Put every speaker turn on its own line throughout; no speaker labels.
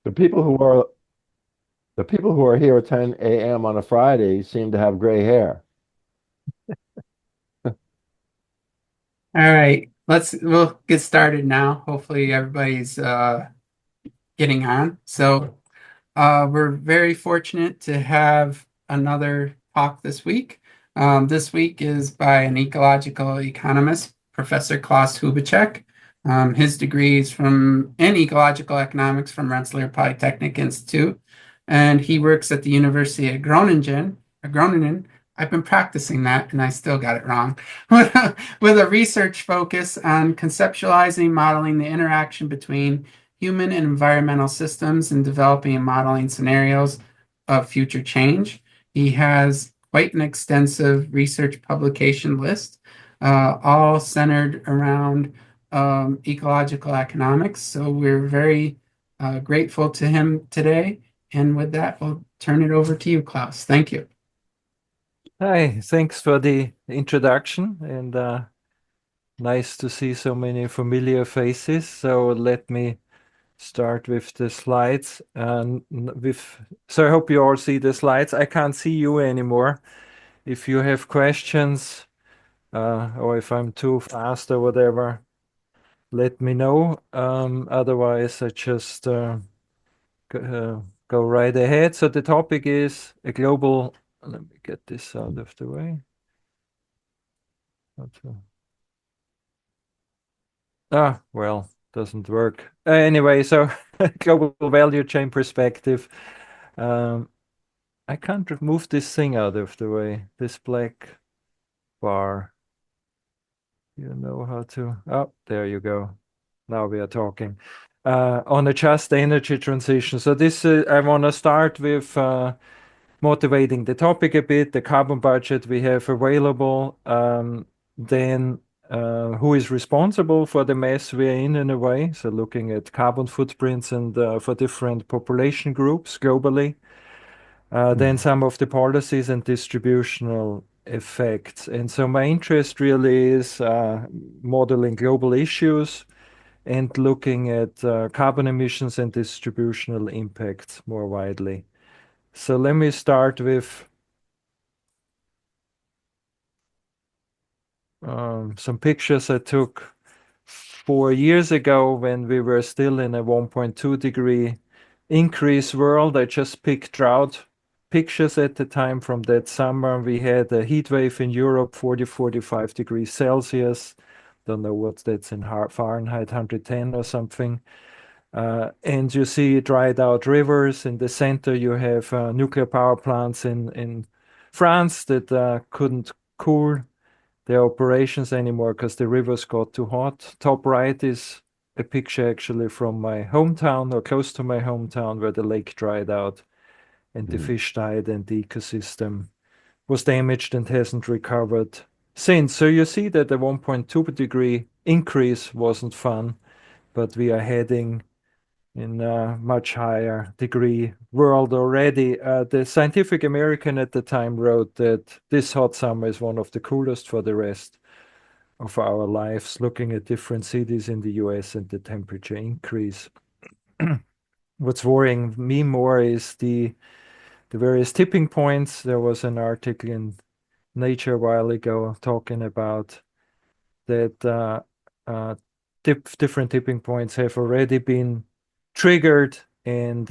The people who are the people who are here at 10 a.m. on a Friday seem to have gray hair.
All right, we'll get started now. Hopefully everybody's getting on. We're very fortunate to have another talk this week. This week is by an ecological economist, Professor Klaus Hubacek. His degree is in ecological economics from Rensselaer Polytechnic Institute, and he works at the University of Groningen. I've been practicing that, and I still got it wrong. With a research focus on conceptualizing, modeling the interaction between human and environmental systems and developing and modeling scenarios of future change. He has quite an extensive research publication list, all centered around ecological economics. So we're very grateful to him today. And with that, we'll turn it over to you, Klaus. Thank you.
Hi, thanks for the introduction and nice to see so many familiar faces. So let me start with the slides. So I hope you all see the slides. I can't see you anymore. If you have questions or if I'm too fast or whatever, let me know. Otherwise, I just go right ahead. So the topic is a global, let me get this out of the way. Well, doesn't work. Anyway, so global value chain perspective. Um, I can't move this thing out of the way, this black bar. You know how to, oh, there you go. Now we are talking. On a just energy transition. So this, I want to start with motivating the topic a bit, the carbon budget we have available, then who is responsible for the mess we're in a way, so looking at carbon footprints and for different population groups globally, then some of the policies and distributional effects. And so my interest really is modeling global issues and looking at carbon emissions and distributional impacts more widely. So let me start with some pictures I took 4 years ago when we were still in a 1.2 degree increase world. I just picked drought pictures at the time from that summer. We had a heat wave in Europe, 40, 45 degrees Celsius. Don't know what that's in Fahrenheit, 110 or something. And you see dried out rivers. In the center, you have nuclear power plants in France that couldn't cool their operations anymore because the rivers got too hot. Top right is a picture actually from my hometown or close to my hometown where the lake dried out and the fish died and the ecosystem was damaged and hasn't recovered since. So you see that the 1.2 degree increase wasn't fun, but we are heading in a much higher degree world already. The Scientific American at the time wrote that this hot summer is one of the coolest for the rest of our lives, looking at different cities in the US and the temperature increase. What's worrying me more is the various tipping points. There was an article in Nature a while ago talking about that different tipping points have already been triggered and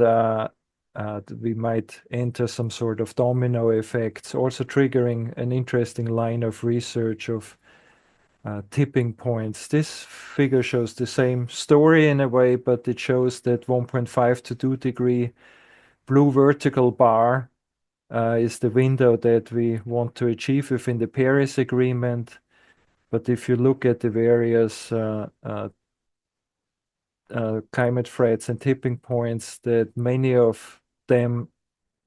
we might enter some sort of domino effects, also triggering an interesting line of research of tipping points. This figure shows the same story in a way, but it shows that 1.5 to 2 degree blue vertical bar is the window that we want to achieve within the Paris Agreement. But if you look at the various climate threats and tipping points, that many of them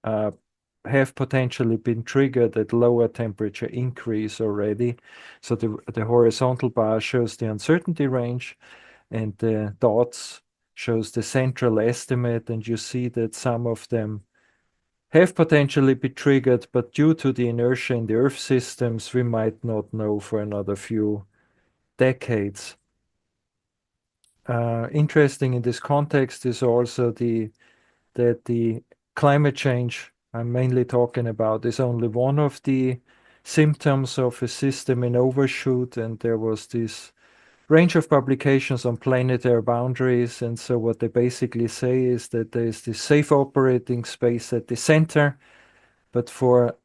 have potentially been triggered at lower temperature increase already. So the horizontal bar shows the uncertainty range and the dots shows the central estimate, and you see that some of them have potentially been triggered, but due to the inertia in the Earth systems, we might not know for another few decades. Interesting in this context is also the that the climate change I'm mainly talking about is only one of the symptoms of a system in overshoot, and there was this range of publications on planetary boundaries. And so what they basically say is that there is this safe operating space at the center, but for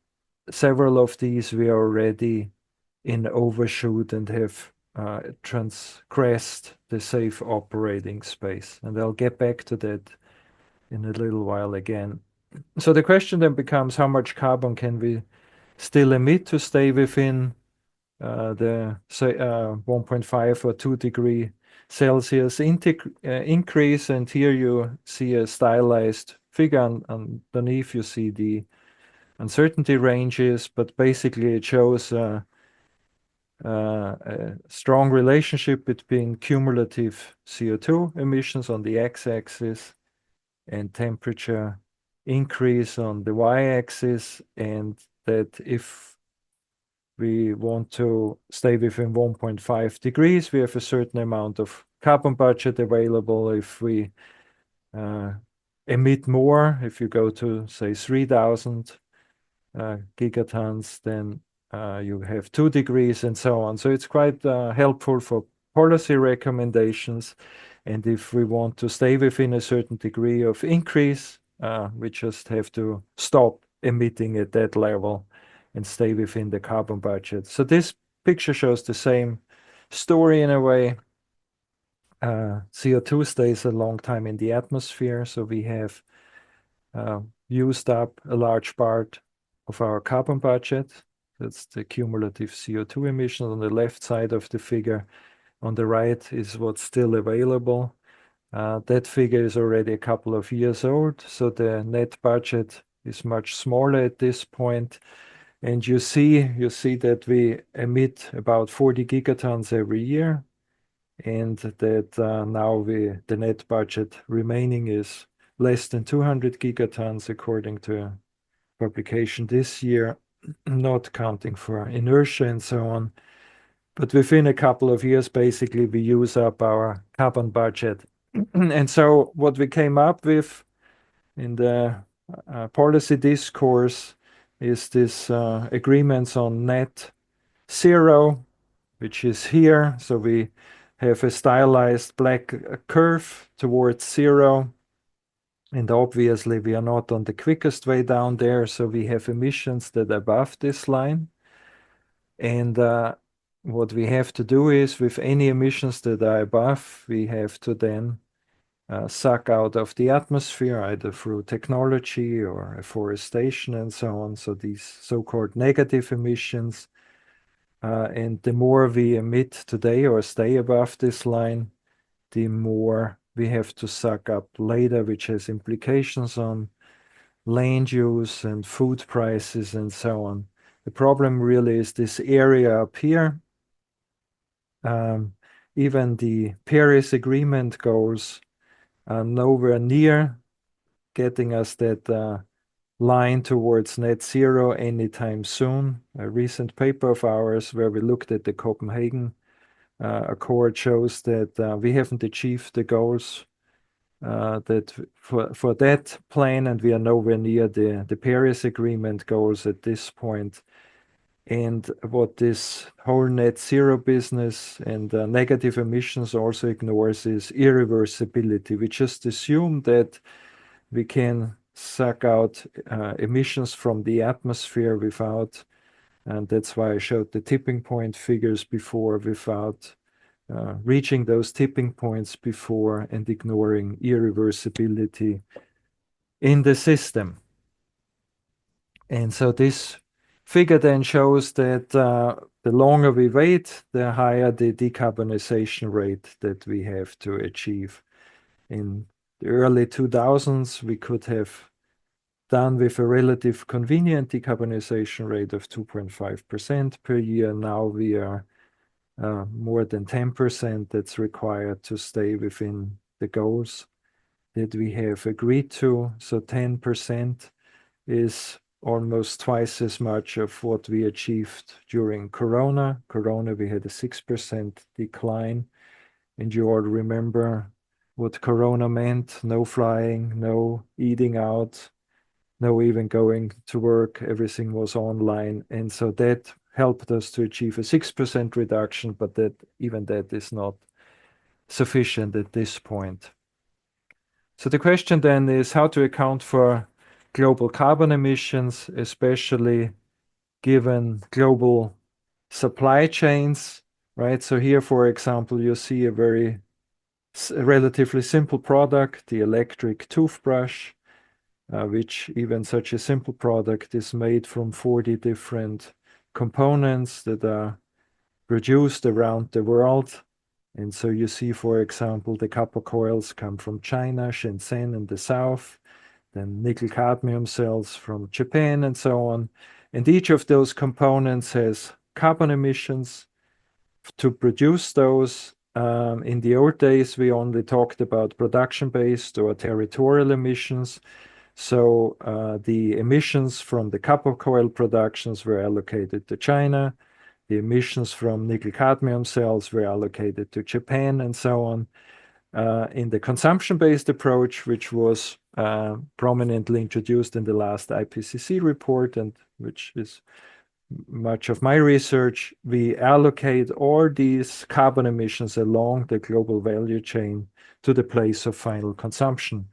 several of these we are already in overshoot and have transgressed the safe operating space. And I'll get back to that in a little while again. So the question then becomes, how much carbon can we still emit to stay within the say 1.5 or 2 degree Celsius increase? And here you see a stylized figure. Underneath you see the uncertainty ranges, but basically it shows a strong relationship between cumulative CO2 emissions on the x-axis and temperature increase on the y-axis, and that if we want to stay within 1.5 degrees, we have a certain amount of carbon budget available. If we emit more, if you go to, say, 3,000 gigatons, then you have 2 degrees and so on. So it's quite helpful for policy recommendations. And if we want to stay within a certain degree of increase, we just have to stop emitting at that level and stay within the carbon budget. So this picture shows the same story in a way. CO2 stays a long time in the atmosphere, so we have used up a large part of our carbon budget. That's the cumulative CO2 emissions on the left side of the figure. On the right is what's still available. That figure is already a couple of years old, so the net budget is much smaller at this point. And you see that we emit about 40 gigatons every year, and that now the net budget remaining is less than 200 gigatons according to a publication this year, not counting for inertia and so on. But within a couple of years, basically, we use up our carbon budget. And so what we came up with in the policy discourse is this agreements on net zero, which is here. So we have a stylized black curve towards zero. And obviously, we are not on the quickest way down there. So we have emissions that are above this line. And what we have to do is, with any emissions that are above, we have to then suck out of the atmosphere, either through technology or afforestation and so on. So these so-called negative emissions. And the more we emit today or stay above this line, the more we have to suck up later, which has implications on land use and food prices and so on. The problem really is this area up here. Even the Paris Agreement goals are nowhere near getting us that line towards net zero anytime soon. A recent paper of ours where we looked at the Copenhagen Accord shows that we haven't achieved the goals that for that plan, and we are nowhere near the Paris Agreement goals at this point. And what this whole net zero business and negative emissions also ignores is irreversibility. We just assume that we can suck out emissions from the atmosphere without, and that's why I showed the tipping point figures before, without reaching those tipping points before and ignoring irreversibility in the system. And so this figure then shows that the longer we wait, the higher the decarbonization rate that we have to achieve. In the early 2000s, we could have done with a relative convenient decarbonization rate of 2.5% per year. Now we are more than 10% that's required to stay within the goals that we have agreed to. So 10% is almost twice as much of what we achieved during Corona. Corona, we had a 6% decline. And you all remember what Corona meant. No flying, no eating out, no even going to work. Everything was online. And so that helped us to achieve a 6% reduction, but even that is not sufficient at this point. So the question then is how to account for global carbon emissions, especially given global supply chains, right? So here, for example, you see a relatively simple product, the electric toothbrush, which even such a simple product is made from 40 different components that are produced around the world. And so you see, for example, the copper coils come from China, Shenzhen in the south, then nickel cadmium cells from Japan, and so on. And each of those components has carbon emissions to produce those. In the old days, we only talked about production-based or territorial emissions. So the emissions from the copper coil productions were allocated to China. The emissions from nickel cadmium cells were allocated to Japan, and so on. In the consumption-based approach, which was prominently introduced in the last IPCC report, and which is much of my research, we allocate all these carbon emissions along the global value chain to the place of final consumption.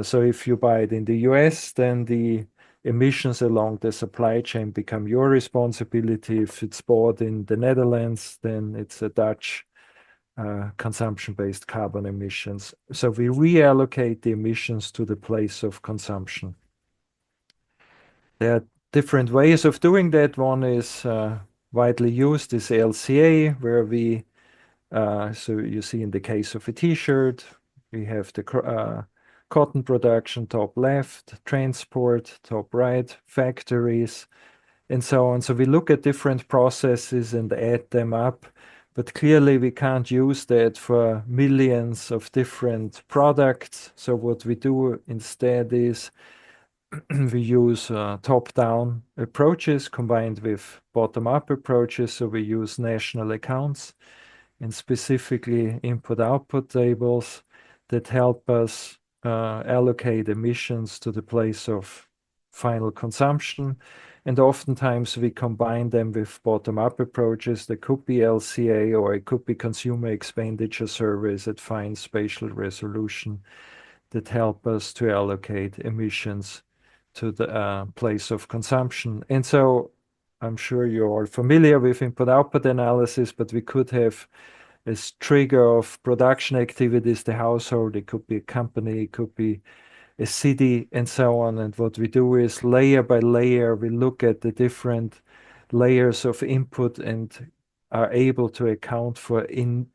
So if you buy it in the US, then the emissions along the supply chain become your responsibility. If it's bought in the Netherlands, then it's a Dutch consumption-based carbon emissions. So we reallocate the emissions to the place of consumption. There are different ways of doing that. One is widely used is LCA, where so you see in the case of a t-shirt, we have the cotton production top left, transport top right, factories, and so on. So we look at different processes and add them up, but clearly we can't use that for millions of different products. So what we do instead is we use top-down approaches combined with bottom-up approaches. So we use national accounts and specifically input-output tables that help us allocate emissions to the place of final consumption. And oftentimes we combine them with bottom-up approaches that could be LCA, or it could be consumer expenditure surveys at fine spatial resolution that help us to allocate emissions to the place of consumption. And so I'm sure you're all familiar with input-output analysis, but we could have a trigger of production activities, the household, it could be a company, it could be a city, and so on. And what we do is layer by layer, we look at the different layers of input and are able to account for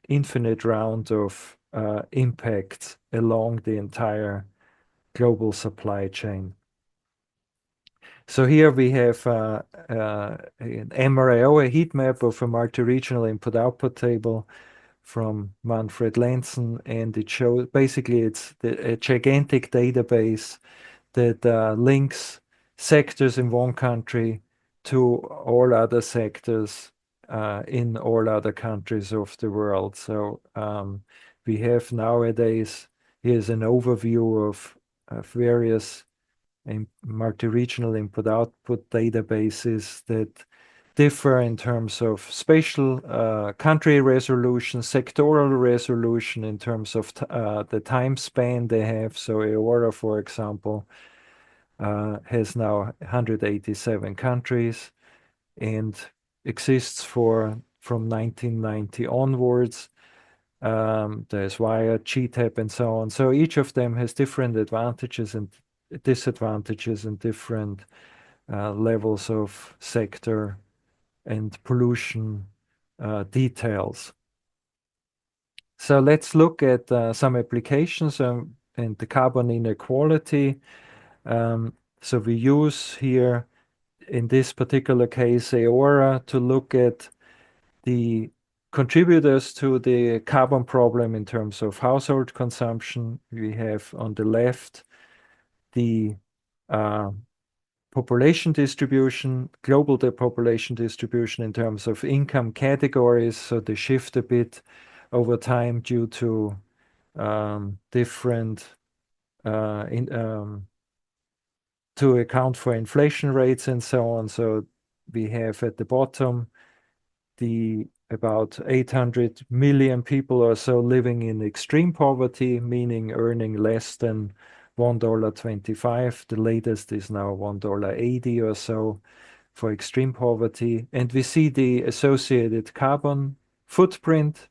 infinite round of impacts along the entire global supply chain. So here we have an MRAO, a heat map of a multi-regional input-output table from Manfred Lenzen, and it shows basically it's a gigantic database that links sectors in one country to all other sectors in all other countries of the world. So we have nowadays, here's an overview of various multi-regional input-output databases that differ in terms of spatial country resolution, sectoral resolution in terms of the time span they have. So EORA, for example, has now 187 countries and exists from 1990 onwards. There's Wired, GTAP, and so on. So each of them has different advantages and disadvantages and different levels of sector and pollution details. So let's look at some applications and the carbon inequality. So we use here, in this particular case, EORA to look at the contributors to the carbon problem in terms of household consumption. We have on the left the population distribution, global population distribution in terms of income categories. So they shift a bit over time due to different to account for inflation rates and so on. So we have at the bottom the about 800 million people or so living in extreme poverty, meaning earning less than $1.25. The latest is now $1.80 or so for extreme poverty. And we see the associated carbon footprint,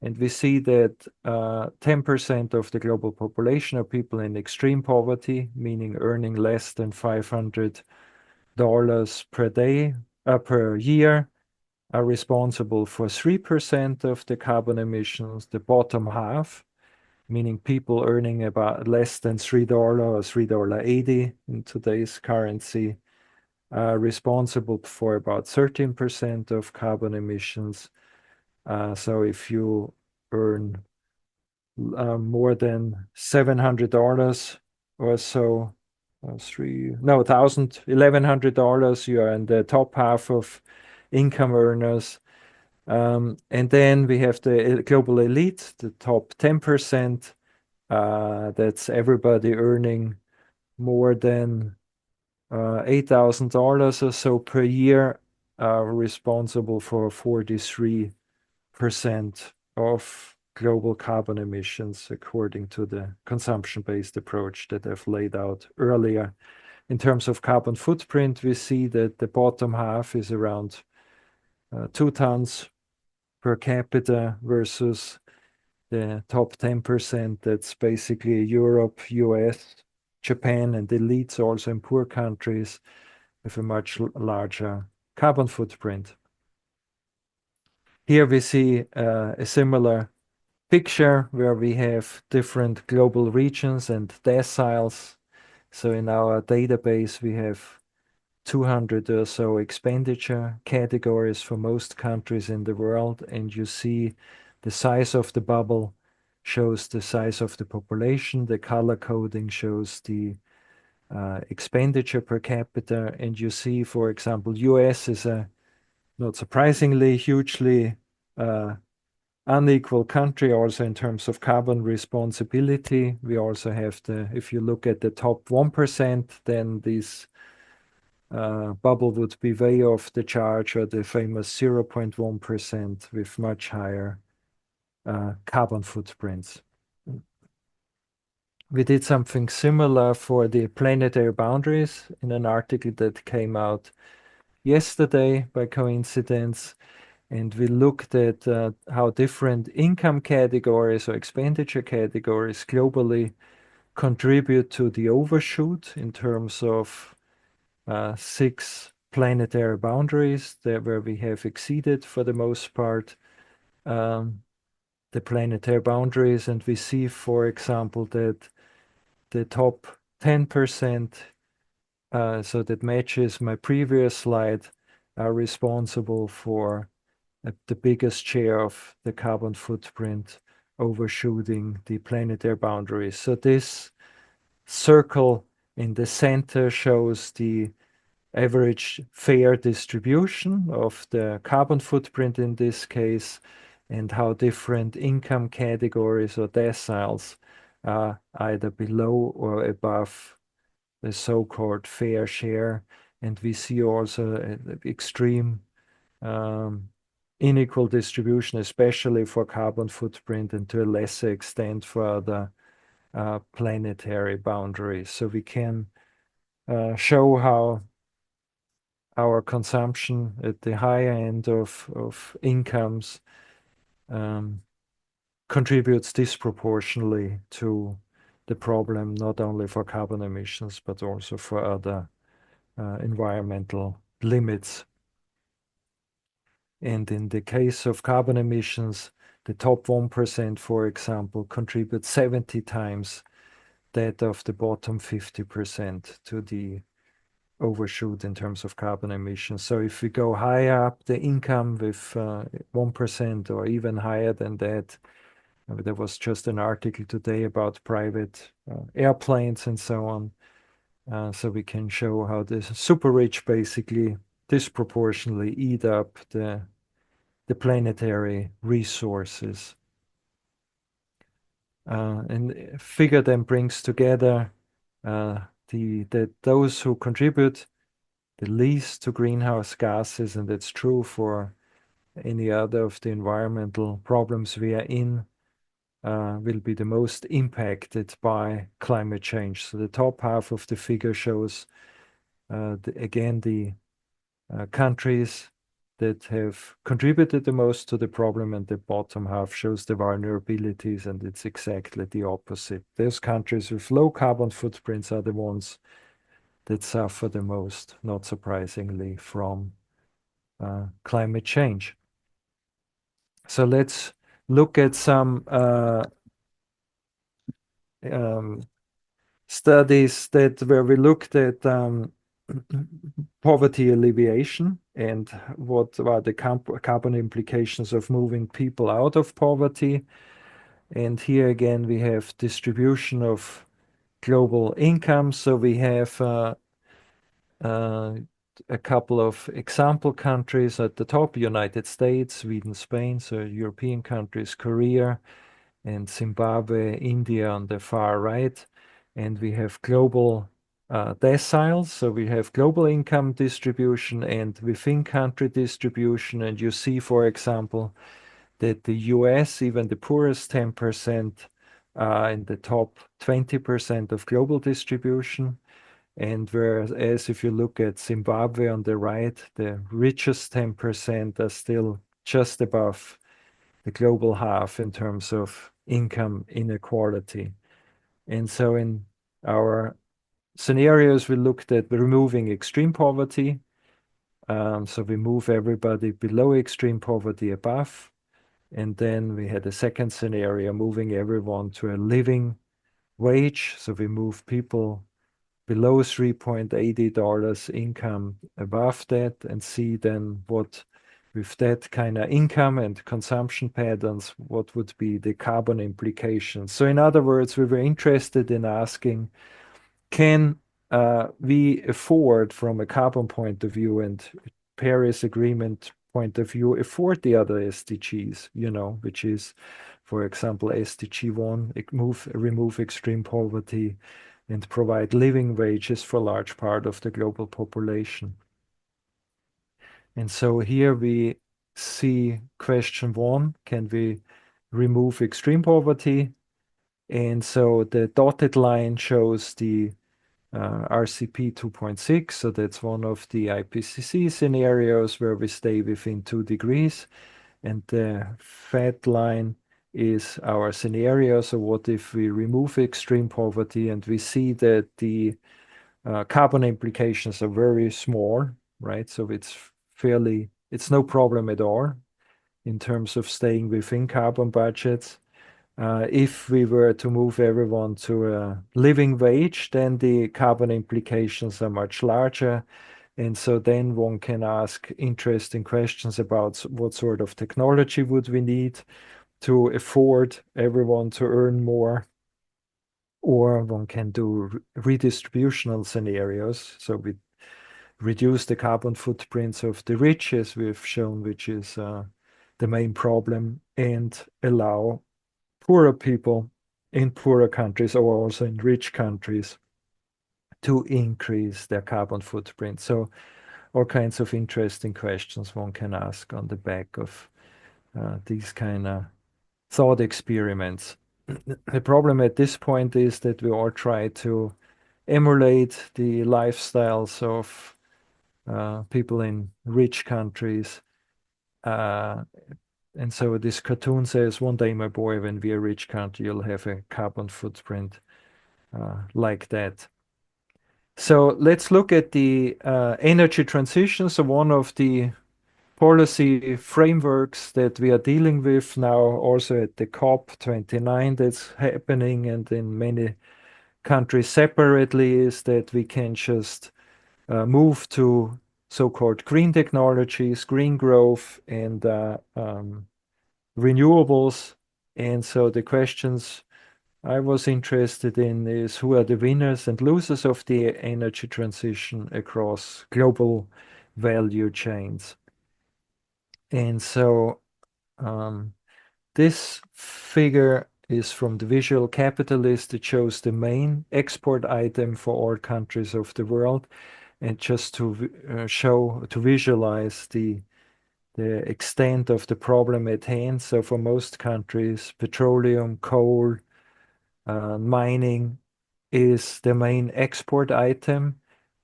and we see that 10% of the global population are people in extreme poverty, meaning earning less than $500 per day, per year, are responsible for 3% of the carbon emissions. The bottom half, meaning people earning about less than $3 or $3.80 in today's currency, are responsible for about 13% of carbon emissions. So if you earn more than $700 or so, $1,100, you are in the top half of income earners. And then we have the global elite, the top 10%. That's everybody earning more than $8,000 or so per year, responsible for 43% of global carbon emissions, according to the consumption-based approach that I've laid out earlier. In terms of carbon footprint, we see that the bottom half is around 2 tons per capita versus the top 10%. That's basically Europe, US, Japan, and elites also in poor countries with a much larger carbon footprint. Here we see a similar picture where we have different global regions and deciles. So in our database, we have 200 or so expenditure categories for most countries in the world, and you see the size of the bubble shows the size of the population. The color coding shows the expenditure per capita, and you see, for example, US is a, not surprisingly, hugely unequal country also in terms of carbon responsibility. We also have if you look at the top 1%, then this bubble would be way off the chart, or the famous 0.1% with much higher carbon footprints. We did something similar for the planetary boundaries in an article that came out yesterday by coincidence. And we looked at how different income categories or expenditure categories globally contribute to the overshoot in terms of 6 planetary boundaries where we have exceeded, for the most part, the planetary boundaries. And we see, for example, that the top 10%, so that matches my previous slide, are responsible for the biggest share of the carbon footprint overshooting the planetary boundaries. So this circle in the center shows the average fair distribution of the carbon footprint in this case, and how different income categories or deciles are either below or above the so-called fair share. And we see also an extreme unequal distribution, especially for carbon footprint, and to a lesser extent for other planetary boundaries. So we can show how our consumption at the higher end of incomes contributes disproportionately to the problem, not only for carbon emissions, but also for other environmental limits. And in the case of carbon emissions, the top 1%, for example, contributes 70 times that of the bottom 50% to the overshoot in terms of carbon emissions. So if we go higher up the income with 1% or even higher than that, there was just an article today about private airplanes and so on. So we can show how the super rich basically disproportionately eat up the planetary resources. and figure then brings together that those who contribute the least to greenhouse gases, and that's true for any other of the environmental problems we are in, will be the most impacted by climate change. So the top half of the figure shows, again, the countries that have contributed the most to the problem, and the bottom half shows the vulnerabilities, and it's exactly the opposite. Those countries with low carbon footprints are the ones that suffer the most, not surprisingly, from climate change. So let's look at some studies where we looked at poverty alleviation and what are the carbon implications of moving people out of poverty. And here again, we have distribution of global income. So we have a couple of example countries at the top: United States, Sweden, Spain, so European countries, Korea, and Zimbabwe, India on the far right. And we have global deciles. So we have global income distribution and within country distribution. And you see, for example, that the US, even the poorest 10%, in the top 20% of global distribution. And whereas if you look at Zimbabwe on the right, the richest 10% are still just above the global half in terms of income inequality. And so in our scenarios, we looked at removing extreme poverty. So we move everybody below extreme poverty above. And then we had a second scenario, moving everyone to a living wage. So we move people below $3.80 income above that, and see then what, with that kind of income and consumption patterns, what would be the carbon implications. So in other words, we were interested in asking, can we afford, from a carbon point of view and Paris Agreement point of view, afford the other SDGs, which is, for example, SDG 1, remove extreme poverty and provide living wages for a large part of the global population. And so here we see question 1, can we remove extreme poverty? And so the dotted line shows the RCP 2.6, so that's one of the IPCC scenarios where we stay within 2 degrees. And the fat line is our scenario. So what if we remove extreme poverty, and we see that the carbon implications are very small, right? So it's no problem at all in terms of staying within carbon budgets. If we were to move everyone to a living wage, then the carbon implications are much larger. And so then one can ask interesting questions about what sort of technology would we need to afford everyone to earn more. Or one can do redistributional scenarios. So we reduce the carbon footprints of the rich, as we've shown, which is the main problem, and allow poorer people in poorer countries or also in rich countries to increase their carbon footprint. So all kinds of interesting questions one can ask on the back of these kind of thought experiments. The problem at this point is that we all try to emulate the lifestyles of people in rich countries. And so this cartoon says, one day, my boy, when we're a rich country, you'll have a carbon footprint like that. So let's look at the energy transition. So one of the policy frameworks that we are dealing with now, also at the COP29 that's happening, and in many countries separately, is that we can just move to so-called green technologies, green growth, and renewables. And so the questions I was interested in is, who are the winners and losers of the energy transition across global value chains? And so this figure is from the visual capitalist. It shows the main export item for all countries of the world, and just to visualize the extent of the problem at hand. So for most countries, petroleum, coal, mining is the main export item,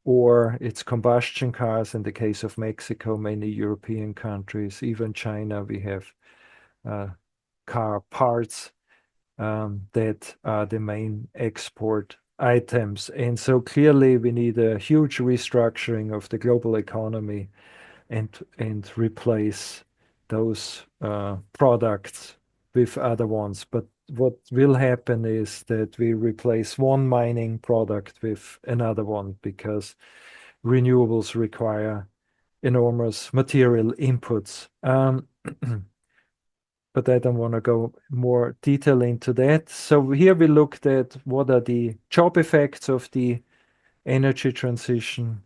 or it's combustion cars. In the case of Mexico, many European countries, even China, we have car parts that are the main export items. And so clearly we need a huge restructuring of the global economy and replace those products with other ones. But what will happen is that we replace one mining product with another one, because renewables require enormous material inputs. But I don't want to go more detail into that. So here we looked at what are the job effects of the energy transition,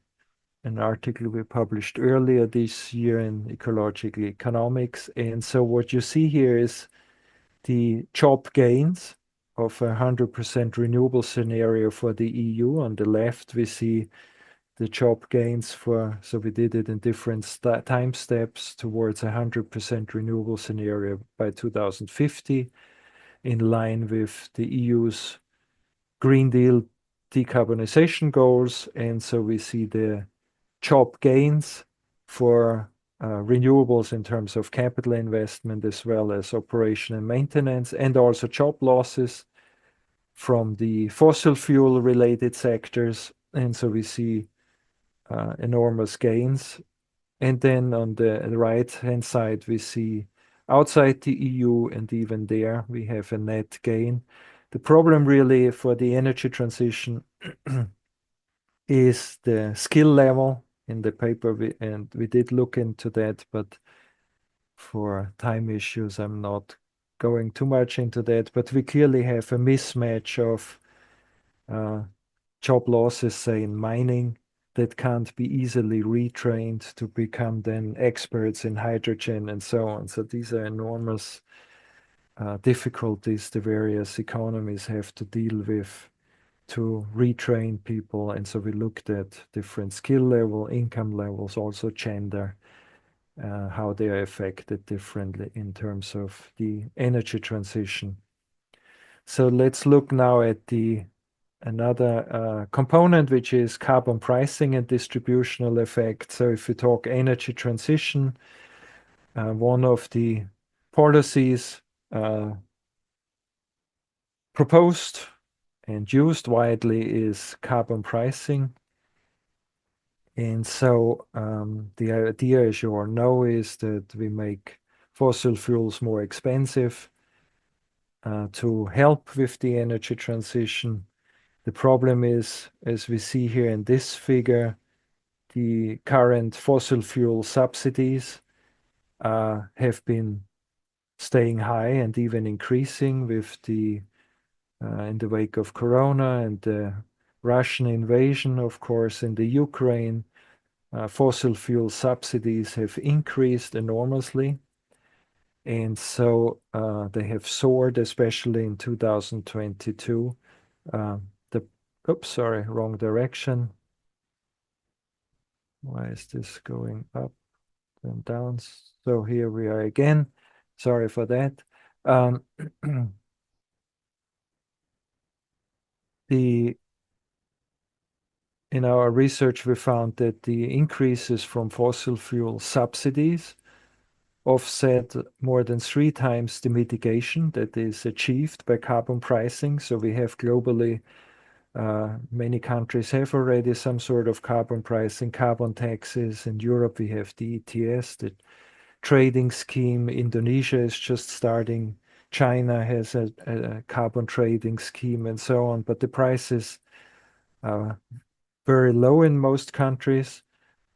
an article we published earlier this year in Ecological Economics. And so what you see here is the job gains of 100% renewable scenario for the EU. On the left, we see the job gains so we did it in different time steps towards 100% renewable scenario by 2050, in line with the EU's Green Deal decarbonization goals. And so we see the job gains for renewables in terms of capital investment, as well as operation and maintenance, and also job losses from the fossil fuel related sectors. And so we see enormous gains. And then on the right-hand side, we see outside the EU, and even there we have a net gain. The problem really for the energy transition is the skill level. In the paper, we did look into that, but for time issues, I'm not going too much into that. But we clearly have a mismatch of job losses, say in mining, that can't be easily retrained to become then experts in hydrogen and so on. So these are enormous difficulties the various economies have to deal with to retrain people. And so we looked at different skill level, income levels, also gender, how they are affected differently in terms of the energy transition. So let's look now at another component, which is carbon pricing and distributional effect. So if we talk energy transition, one of the policies proposed and used widely is carbon pricing. And so the idea, as you all know, is that we make fossil fuels more expensive to help with the energy transition. The problem is, as we see here in this figure, the current fossil fuel subsidies have been staying high and even increasing with in the wake of Corona and the Russian invasion, of course, in the Ukraine. Fossil fuel subsidies have increased enormously. And so they have soared, especially in 2022. Oops, sorry, wrong direction. Why is this going up and down? So here we are again. Sorry for that. In our research, we found that the increases from fossil fuel subsidies offset more than 3 times the mitigation that is achieved by carbon pricing. So we have globally, many countries have already some sort of carbon pricing, carbon taxes. In Europe, we have the ETS, the trading scheme. Indonesia is just starting. China has a carbon trading scheme and so on. But the prices are very low in most countries,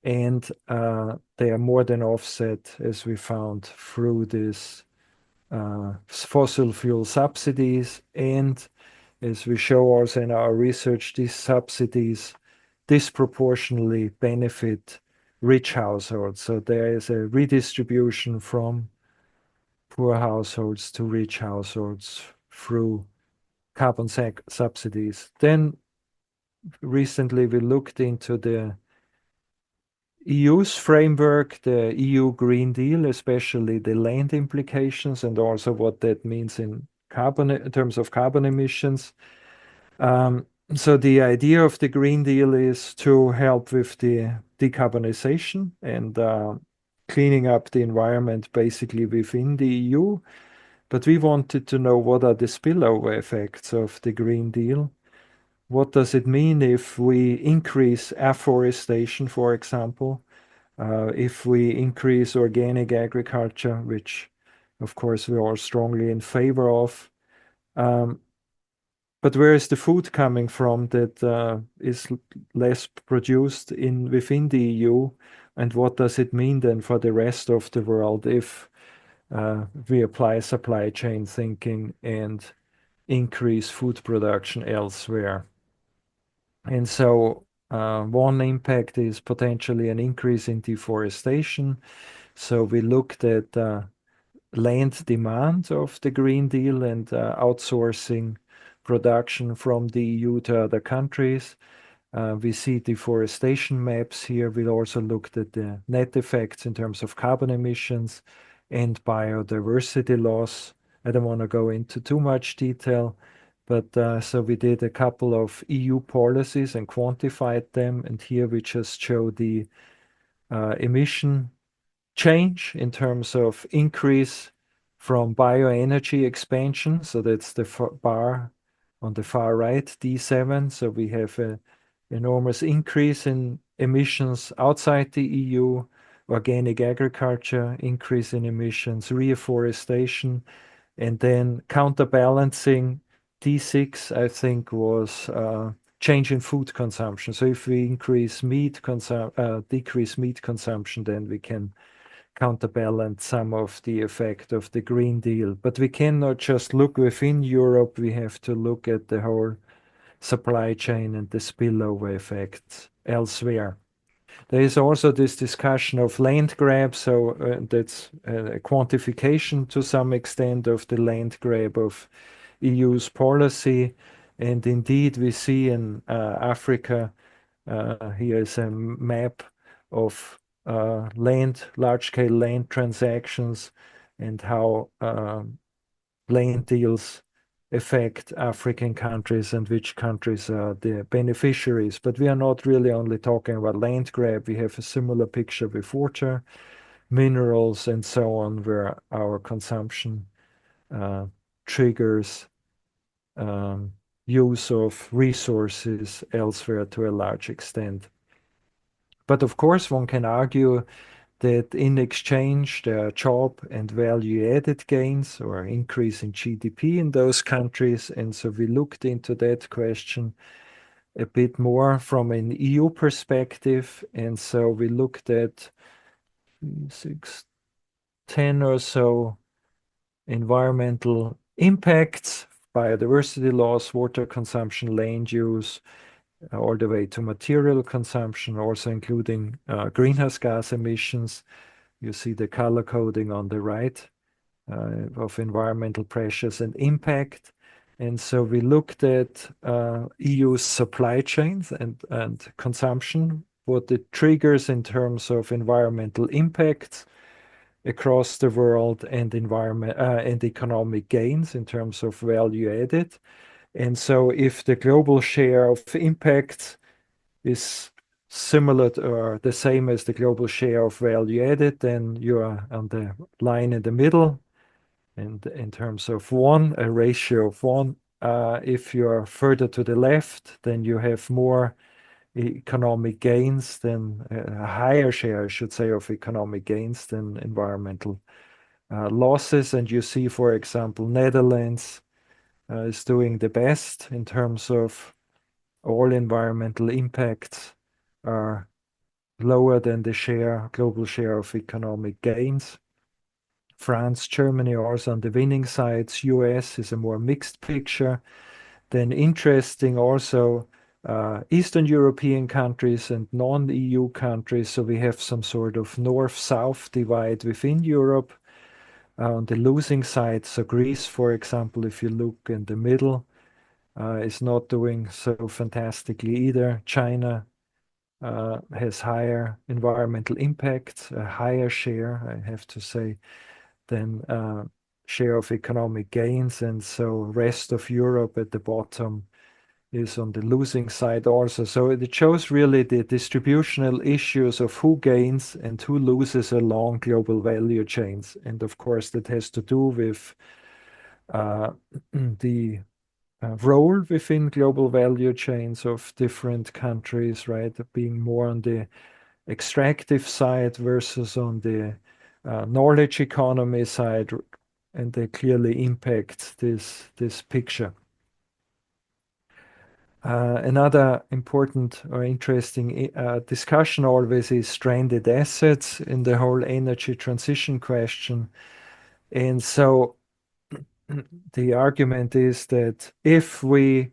and they are more than offset, as we found, through this fossil fuel subsidies. And as we show also in our research, these subsidies disproportionately benefit rich households. So there is a redistribution from poor households to rich households through carbon subsidies. Then recently we looked into the EU's framework, the EU Green Deal, especially the land implications and also what that means in terms of carbon emissions. So the idea of the Green Deal is to help with the decarbonization and cleaning up the environment basically within the EU. But we wanted to know what are the spillover effects of the Green Deal. What does it mean if we increase afforestation, for example? If we increase organic agriculture, which of course we are strongly in favor of. But where is the food coming from that is less produced within the EU? And what does it mean then for the rest of the world if we apply supply chain thinking and increase food production elsewhere? And so one impact is potentially an increase in deforestation. So we looked at land demand of the Green Deal and outsourcing production from the EU to other countries. We see deforestation maps here. We also looked at the net effects in terms of carbon emissions and biodiversity loss. I don't want to go into too much detail, but so we did a couple of EU policies and quantified them. And here we just show the emission change in terms of increase from bioenergy expansion. So that's the bar on the far right, D7. So we have an enormous increase in emissions outside the EU, organic agriculture, increase in emissions, reforestation, and then counterbalancing D6, I think, was change in food consumption. So if we decrease meat consumption, then we can counterbalance some of the effect of the Green Deal. But we cannot just look within Europe, we have to look at the whole supply chain and the spillover effects elsewhere. There is also this discussion of land grab, so that's a quantification to some extent of the land grab of EU's policy. And indeed, we see in Africa, here is a map of large-scale land transactions and how land deals affect African countries and which countries are the beneficiaries. But we are not really only talking about land grab. We have a similar picture with water, minerals, and so on, where our consumption triggers use of resources elsewhere to a large extent. But of course, one can argue that in exchange, there are job and value-added gains or increase in GDP in those countries. And so we looked into that question a bit more from an EU perspective. And so we looked at 10 or so environmental impacts, biodiversity loss, water consumption, land use, all the way to material consumption, also including greenhouse gas emissions. You see the color coding on the right of environmental pressures and impact. And so we looked at EU supply chains and consumption, what it triggers in terms of environmental impacts across the world and environment and economic gains in terms of value added. And so if the global share of impact is similar to, or the same as the global share of value added, then you are on the line in the middle. And in terms of a ratio of one, if you are further to the left, then you have more economic gains than a higher share, I should say, of economic gains than environmental losses. And you see, for example, Netherlands is doing the best in terms of all environmental impacts are lower than the global share of economic gains. France, Germany are also on the winning sides. US is a more mixed picture. Then interesting also Eastern European countries and non-EU countries. So we have some sort of north-south divide within Europe. on the losing side. So Greece, for example, if you look in the middle, is not doing so fantastically either. China has higher environmental impact, a higher share, I have to say, than share of economic gains. And so rest of Europe at the bottom is on the losing side also. So it shows really the distributional issues of who gains and who loses along global value chains. And of course, that has to do with the role within global value chains of different countries, right? Being more on the extractive side versus on the knowledge economy side, and they clearly impact this picture. Another important or interesting discussion always is stranded assets in the whole energy transition question. And so the argument is that if we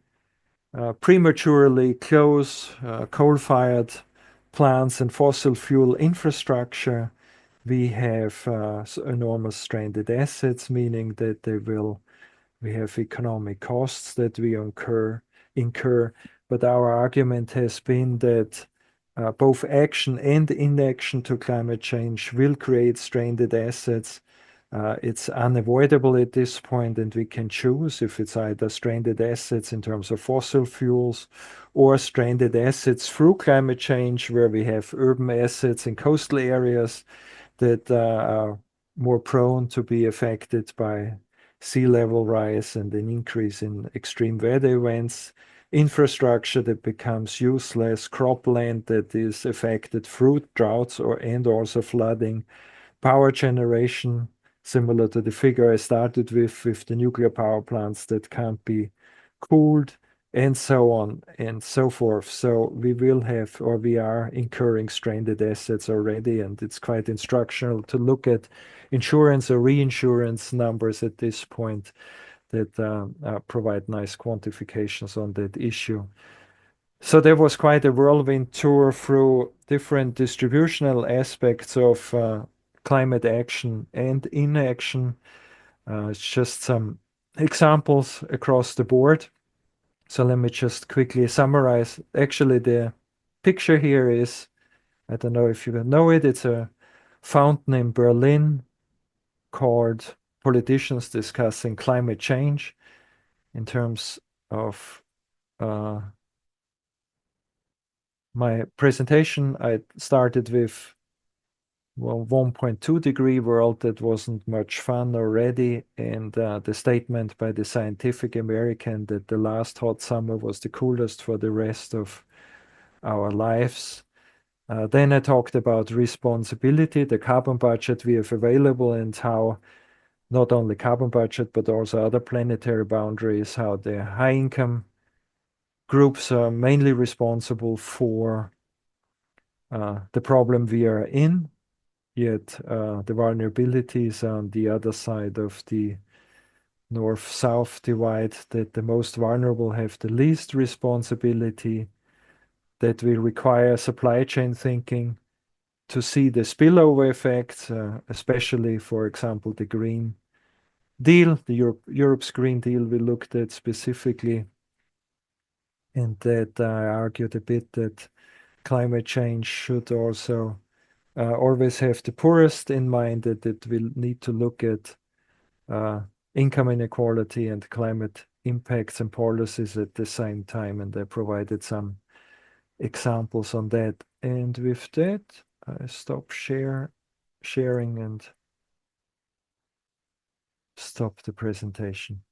prematurely close coal-fired plants and fossil fuel infrastructure, we have enormous stranded assets, meaning that we have economic costs that we incur. But our argument has been that both action and inaction to climate change will create stranded assets. It's unavoidable at this point, and we can choose if it's either stranded assets in terms of fossil fuels or stranded assets through climate change, where we have urban assets in coastal areas that are more prone to be affected by sea level rise and an increase in extreme weather events, infrastructure that becomes useless, cropland that is affected through droughts and also flooding, power generation, similar to the figure I started with the nuclear power plants that can't be cooled, and so on and so forth. So we will have, or we are incurring stranded assets already, and it's quite instructional to look at insurance or reinsurance numbers at this point that provide nice quantifications on that issue. So there was quite a whirlwind tour through different distributional aspects of climate action and inaction. It's just some examples across the board. So let me just quickly summarize. Actually, the picture here is, I don't know if you know it, it's a fountain in Berlin called Politicians Discussing Climate Change. In terms of my presentation, I started with 1.2 degree world that wasn't much fun already, and the statement by the Scientific American that the last hot summer was the coolest for the rest of our lives. Then I talked about responsibility, the carbon budget we have available, and how not only carbon budget, but also other planetary boundaries, how the high income groups are mainly responsible for the problem we are in. Yet the vulnerabilities on the other side of the north-south divide, that the most vulnerable have the least responsibility, that we require supply chain thinking to see the spillover effects, especially, for example, the Green Deal, Europe's Green Deal we looked at specifically, and that I argued a bit that climate change should also always have the poorest in mind, that we'll need to look at income inequality and climate impacts and policies at the same time. And I provided some examples on that. And with that, I stop sharing and stop the presentation.